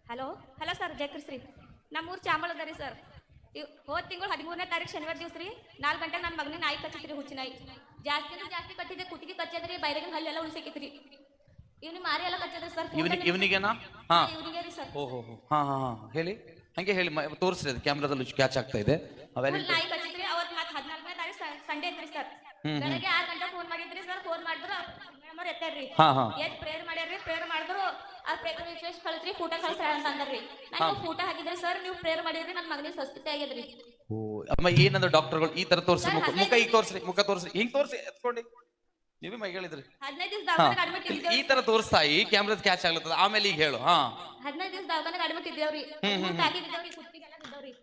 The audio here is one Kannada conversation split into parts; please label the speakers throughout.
Speaker 1: ಹಲೋ ಹಲೋ ಸರ್ ಜಯಕೃಷ್ರಿ ನಮ್ಮೂರು ಚಾಮಳದ ರೀ ಸರ್. ಹೋದ ತಿಂಗಳು 13ನೇ ತಾರೀಕು ಶನಿವಾರ ದಿವಸ ರೀ 4 ಗಂಟೆಗೆ ನನ್ನ ಮಗನಿಗೆ ನಾಯಿ ಕಚ್ಚಿತ್ರಿ, ಹುಚ್ಚಿ ನಾಯಿ. ಜಾಸ್ತಿ ಕಚ್ಚಿದೆ, ಕುತ್ತಿಗೆ ಕಚ್ಚದ್ರಿ, ಬೈರಗಿನ ಹಲ್ಲೆಲ್ಲ ಉಳಿಸಿಕಿತ್ರಿ. ಇವ್ನಿಗೆ ಮಾರಿ ಎಲ್ಲ ಕಚ್ಚದ್ರಿ ಸರ್.
Speaker 2: ಇವನಿಗೇನಾ? ಹಾ,
Speaker 1: ಇವನಿಗೆ ರೀ ಸರ್.
Speaker 2: ಓಹೋ, ಹಾ ಹಾ ಹಾ, ಹೇಳಿ, ಹಂಗೆ ಹೇಳಿ, ತೋರಿಸ್ರಿ, ಅದು ಕ್ಯಾಮ್ರಾದಲ್ಲಿ ಕ್ಯಾಚ್ ಆಗ್ತಾ ಇದೆ.
Speaker 1: ನಾಯಿ ಕಚ್ಚಿದ್ರಿ. ಅವತ್ತು ಮತ್ತೆ 14ನೇ ತಾರೀಕು ಸಂಡೇ ಐತ್ರಿ ಸರ್. ಬೆಳಗ್ಗೆ 6 ಗಂಟೆಗೆ ಫೋನ್ ಮಾಡಿದ್ರಿ ಸರ್. ಫೋನ್ ಮಾಡಿದ್ರು ಮೇಡಮ್ ಎತ್ತಾರ್ರಿ, ಎದ್ದು ಪ್ರೇಯರ್ ಮಾಡ್ಯಾರ್ರಿ. ಪ್ರೇಯರ್ ಮಾಡಿದ್ರು ಆ ಪ್ರೇಯರ್ ವಿಶೇಷ ಕಳಿಸ್ರಿ, ಫೋಟೋ ಕಳಿಸ್ರಿ ಅಂತ ಅಂದ್ರಿ. ನಾನು ಫೋಟೋ ಹಾಕಿದ್ರಿ ಸರ್, ನೀವು ಪ್ರೇಯರ್ ಮಾಡಿದ್ರಿ, ನನ್ನ ಮಗನಿಗೆ ಸ್ವಸ್ಥತೆ ಆಗ್ಯದ್ರಿ.
Speaker 2: ಓ ಅಮ್ಮ, ಏನಂದ್ರೆ ಡಾಕ್ಟರ್ಗಳು ಈ ತರ ತೋರಿಸ್ರಿ, ಮುಖ ಈಗ ತೋರಿಸ್ರಿ, ಮುಖ ತೋರಿಸ್ರಿ, ಹಿಂಗ್ ತೋರಿಸಿ ಎತ್ಕೊಂಡಿ, ನೀವೇ ಮೈ ಹೇಳಿದ್ರಿ.
Speaker 1: 15 ದಿವಸ ದವಾಖಾನೆಗೆ ಅಡ್ಮಿಟ್
Speaker 2: ಈ
Speaker 1: ಇದ್ದೇವ್ರಿ.
Speaker 2: ತರ ತೋರಿಸ್ತಾ ಈ ಕ್ಯಾಮ್ರಾದ ಕ್ಯಾಚ್ ಆಗ್ಲತ್ತದ. ಆಮೇಲೆ ಈಗ ಹೇಳು. ಹಾ, 15
Speaker 1: ದಿವಸ ದವಾಖಾನೆಗೆ ಅಡ್ಮಿಟ್ ಇದ್ದೇವ್ರಿ. ಹಾಕಿದ್ದೇವ್ರಿ, ಕುತ್ತಿಗೆಲ್ಲ ಬಿದ್ದವ್ರಿ,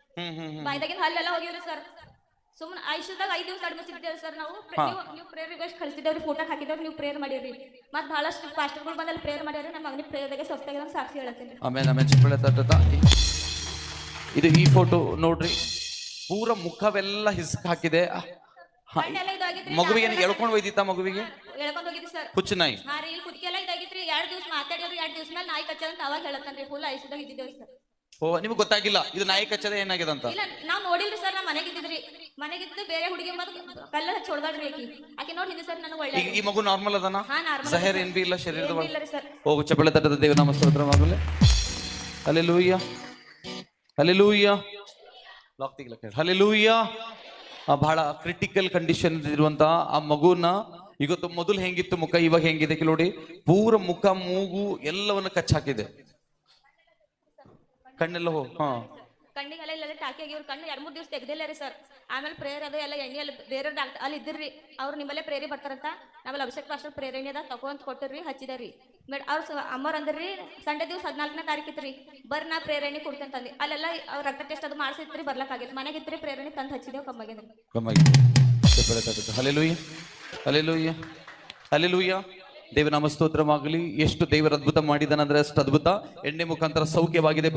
Speaker 1: ಬಾಯ್ದಾಗಿನ ಹಲ್ಲೆಲ್ಲ ಹೋಗಿವ್ರಿ ಸರ್. ಸುಮ್ಮನೆ ಐಶ್ವರ್ಯದಾಗ 5 ದಿವಸ ಅಡ್ಮಿಟ್ ಇದ್ದೇವೆ ಸರ್. ನಾವು ನೀವು ಪ್ರೇಯರ್ ರಿಕ್ವೆಸ್ಟ್ ಕಳಿಸಿದ್ದೇವ್ರಿ, ಫೋಟೋ ಹಾಕಿದ್ದೇವ್ರಿ, ನೀವು ಪ್ರೇಯರ್ ಮಾಡಿರಿ. ಮತ್ತೆ ಬಹಳಷ್ಟು ಪಾಸ್ಟರ್ಗಳು ಬಂದಲ್ಲಿ ಪ್ರೇಯರ್ ಮಾಡ್ಯಾರ. ನಮ್ಮ ಮಗನಿಗೆ ಪ್ರೇಯರ್ದಾಗೆ ಸ್ವಸ್ಥಾಗಿ ಸಾಕ್ಷಿ ಹೇಳತ್ತೀನಿ.
Speaker 2: ಆಮೇಲೆ ಚಿಕ್ಕಳೆ ತಟ್ಟದ ಇದು ಈ ಫೋಟೋ ನೋಡ್ರಿ, ಪೂರ ಮುಖವೆಲ್ಲ ಹಿಸ್ಕ್ ಹಾಕಿದೆ. ಮಗುವಿಗೆ ಎಳ್ಕೊಂಡು ಒಯ್ದಿತ್ತ? ಮಗುವಿಗೆ
Speaker 1: ಎಳ್ಕೊಂಡು ಹೋಗಿದ್ರಿ ಸರ್,
Speaker 2: ಹುಚ್ಚು ನಾಯಿ.
Speaker 1: ಹಾ ರೀ, ಇಲ್ಲಿ ಕುತ್ತಿಗೆಲ್ಲ ಇದಾಗಿತ್ರಿ. 2 ದಿವಸ ಮಾತಾಡಿವ್ರಿ. 2 ದಿವಸ ಮೇಲೆ ನಾಯಿ ಕಚ್ಚದಂತ ಅವಾಗ ಹೇಳತ್ತನ್ರಿ. Full ಐಶ್ವರ್ಯದಾಗ ಇದ್ದಿದ್ದೇವ್ರಿ sir.
Speaker 2: ಓ, ನಿಮ್ಗೆ ಗೊತ್ತಾಗಿಲ್ಲ ಇದು ನಾಯಿ ಕಚ್ಚದ ಏನಾಗಿದೆ ಅಂತ?
Speaker 1: ಇಲ್ಲ, ನಾವ್ ನೋಡಿಲ್ರಿ ಸರ್. ನಾ ಮನೆಗಿದ್ದಿದ್ರಿ. ಮನೆಗಿದ್ದು ಬೇರೆ ಹುಡುಗಿ ಬಂದು ಕಲ್ಲ ಹಚ್ಚಿ ಹೊಡ್ದಾಡ್ರಿ ಆಕಿ ನೋಡಿ ಹಿಂದೆ ಸರ್. ನನಗೆ ಒಳ್ಳೆ
Speaker 2: ಈ ಮಗು ನಾರ್ಮಲ್ ಅದನ?
Speaker 1: ಹಾ, ನಾರ್ಮಲ್.
Speaker 2: ಜಹರ್ ಏನ್ ಬಿ ಇಲ್ಲ ಶರೀರದ
Speaker 1: ಇಲ್ಲ ರೀ ಸರ್.
Speaker 2: ಹೋಗು, ಚಪ್ಪಳೆ ತಟ್ಟದ ದೇವನಾಮ ಸ್ತೋತ್ರವಾಗಲಿ. Hallelujah, hallelujah. ಲಾಕ್ ತೆಗಿಲ ಕೇಳಿ. ಹಲ್ಲೆಲೂಯಾ. ಬಹಳ ಕ್ರಿಟಿಕಲ್ ಕಂಡೀಷನ್ ಇರುವಂತ ಆ ಮಗುನ ಇವತ್ತು ಮೊದಲು ಹೆಂಗಿತ್ತು ಮುಖ, ಇವಾಗ ಹೆಂಗಿದೆ ನೋಡಿ. ಪೂರ ಮುಖ, ಮೂಗು ಎಲ್ಲವನ್ನ ಕಚ್ಚಾಕಿದೆ. ಕಣ್ಣೆಲ್ಲ
Speaker 1: ಕಣ್ಣಿಗೆಲ್ಲ ಇಲ್ಲ ಟಾಕಿ ಆಗಿವ್ರ. ಕಣ್ಣು 2-3 ದಿವಸ ತೆಗ್ದಿಲ್ಲ ರೀ ಸರ್. ಆಮೇಲೆ ಪ್ರೇಯರ್ ಅದು ಎಲ್ಲ ಎಣ್ಣೆ ಅಲ್ಲಿ ಬೇರೆ ಡಾಕ್ಟರ್ ಅಲ್ಲಿ ಇದ್ದಿರ್ರಿ. ಅವ್ರು ನಿಮ್ಮಲ್ಲೇ ಪ್ರೇರಿ ಬರ್ತಾರಂತ. ನಾವೆಲ್ಲ ಅಭಿಷೇಕ್ ಪಾಸ್ಟರ್ ಪ್ರೇರ್ ಎಣ್ಣೆ ಅದ ತಗೊಂತ ಕೊಟ್ಟಿರ್ರಿ, ಹಚ್ಚಿದಾರಿ. ಅವ್ರು ಅಮ್ಮರ್ ಅಂದ್ರಿ ಸಂಡೆ ದಿವಸ 14ನೇ ತಾರೀಕು ಇತ್ರಿ, ಬರ್ರಿ ನಾ ಪ್ರೇರ್ ಎಣ್ಣೆ ಕೊಡ್ತೇನೆ ತಂದಿ. ಅಲ್ಲೆಲ್ಲ ಅವ್ರ ರಕ್ತ ಟೆಸ್ಟ್ ಅದು ಮಾಡಿಸಿತ್ರಿ, ಬರ್ಲಕ್ಕಾಗಿಲ್ಲ. ಮನೆಗಿತ್ರಿ ಪ್ರೇರ್ ಎಣ್ಣೆ ತಂದು ಹಚ್ಚಿದೇವು, ಕಮ್ಮಾಗಿದ್ರಿ.
Speaker 2: Hallelujah, hallelujah, hallelujah. ದೇವನಾಮ ಸ್ತೋತ್ರವಾಗಲಿ. ಎಷ್ಟು ದೇವರ ಅದ್ಭುತ ಮಾಡಿದಾನಂದ್ರೆ ಅಷ್ಟು ಅದ್ಭುತ. ಎಣ್ಣೆ ಮುಖಾಂತರ ಸೌಖ್ಯವಾಗಿದೆ.